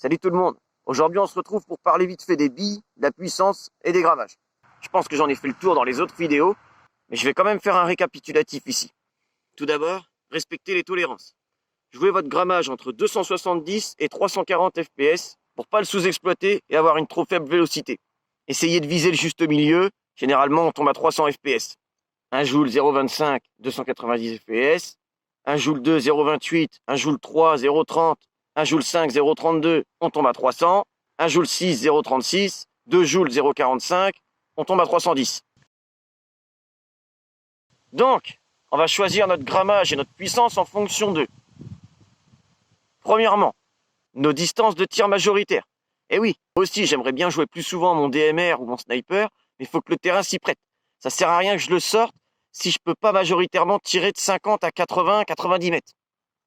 Salut tout le monde. Aujourd'hui, on se retrouve pour parler vite fait des billes, de la puissance et des grammages. Je pense que j'en ai fait le tour dans les autres vidéos, mais je vais quand même faire un récapitulatif ici. Tout d'abord, respectez les tolérances. Jouez votre grammage entre 270 et 340 fps pour pas le sous-exploiter et avoir une trop faible vélocité. Essayez de viser le juste milieu, généralement on tombe à 300 fps. 1 joule 0,25, 290 fps. 1 joule 2, 0,28. 1 joule 3, 0,30. 1 joule 5, 0,32, on tombe à 300. 1 joule 6, 0,36. 2 joules, 0,45, on tombe à 310. Donc, on va choisir notre grammage et notre puissance en fonction de, premièrement, nos distances de tir majoritaires. Et oui, moi aussi, j'aimerais bien jouer plus souvent mon DMR ou mon sniper, mais il faut que le terrain s'y prête. Ça sert à rien que je le sorte si je peux pas majoritairement tirer de 50 à 80, 90 mètres.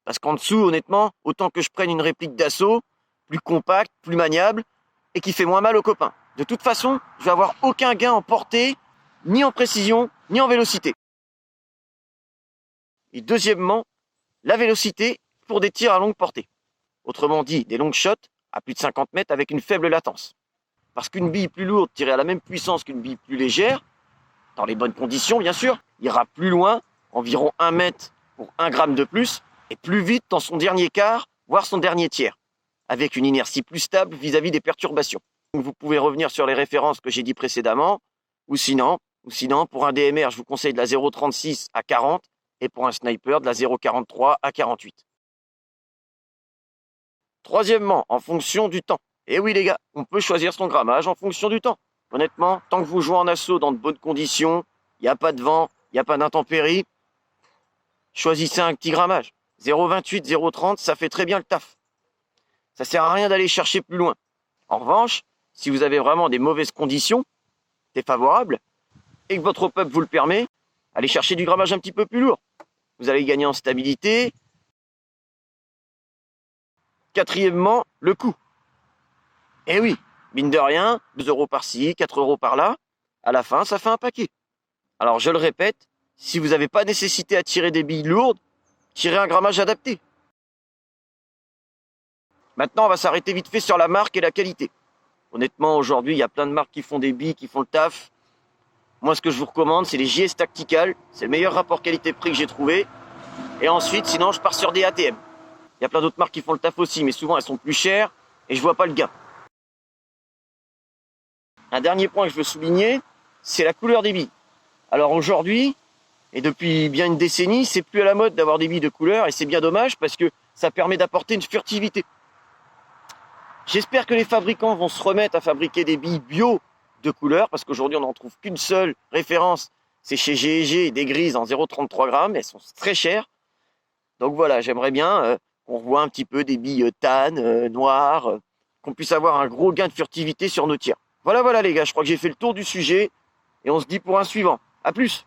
Parce qu'en dessous, honnêtement, autant que je prenne une réplique d'assaut, plus compacte, plus maniable, et qui fait moins mal aux copains. De toute façon, je vais avoir aucun gain en portée, ni en précision, ni en vélocité. Et deuxièmement, la vélocité pour des tirs à longue portée. Autrement dit, des longues shots à plus de 50 mètres avec une faible latence. Parce qu'une bille plus lourde tirée à la même puissance qu'une bille plus légère, dans les bonnes conditions bien sûr, ira plus loin, environ 1 mètre pour 1 gramme de plus, et plus vite dans son dernier quart, voire son dernier tiers, avec une inertie plus stable vis-à-vis des perturbations. Vous pouvez revenir sur les références que j'ai dit précédemment, ou sinon, pour un DMR, je vous conseille de la 0,36 à 40, et pour un sniper, de la 0,43 à 48. Troisièmement, en fonction du temps. Et oui les gars, on peut choisir son grammage en fonction du temps. Honnêtement, tant que vous jouez en assaut dans de bonnes conditions, il n'y a pas de vent, il n'y a pas d'intempéries, choisissez un petit grammage. 0,28, 0,30, ça fait très bien le taf. Ça sert à rien d'aller chercher plus loin. En revanche, si vous avez vraiment des mauvaises conditions, défavorables, et que votre pub vous le permet, allez chercher du grammage un petit peu plus lourd. Vous allez gagner en stabilité. Quatrièmement, le coût. Eh oui, mine de rien, 2 € par-ci, 4 € par-là, à la fin, ça fait un paquet. Alors je le répète, si vous n'avez pas nécessité à tirer des billes lourdes, tirez un grammage adapté. Maintenant, on va s'arrêter vite fait sur la marque et la qualité. Honnêtement, aujourd'hui, il y a plein de marques qui font des billes, qui font le taf. Moi, ce que je vous recommande, c'est les JS Tactical. C'est le meilleur rapport qualité-prix que j'ai trouvé. Et ensuite, sinon, je pars sur des ATM. Il y a plein d'autres marques qui font le taf aussi, mais souvent, elles sont plus chères et je vois pas le gain. Un dernier point que je veux souligner, c'est la couleur des billes. Alors aujourd'hui, et depuis bien une décennie, c'est plus à la mode d'avoir des billes de couleur et c'est bien dommage parce que ça permet d'apporter une furtivité. J'espère que les fabricants vont se remettre à fabriquer des billes bio de couleur parce qu'aujourd'hui on n'en trouve qu'une seule référence, c'est chez G&G, des grises en 0,33 grammes, elles sont très chères. Donc voilà, j'aimerais bien qu'on revoie un petit peu des billes tan, noires, qu'on puisse avoir un gros gain de furtivité sur nos tirs. Voilà les gars, je crois que j'ai fait le tour du sujet et on se dit pour un suivant. À plus!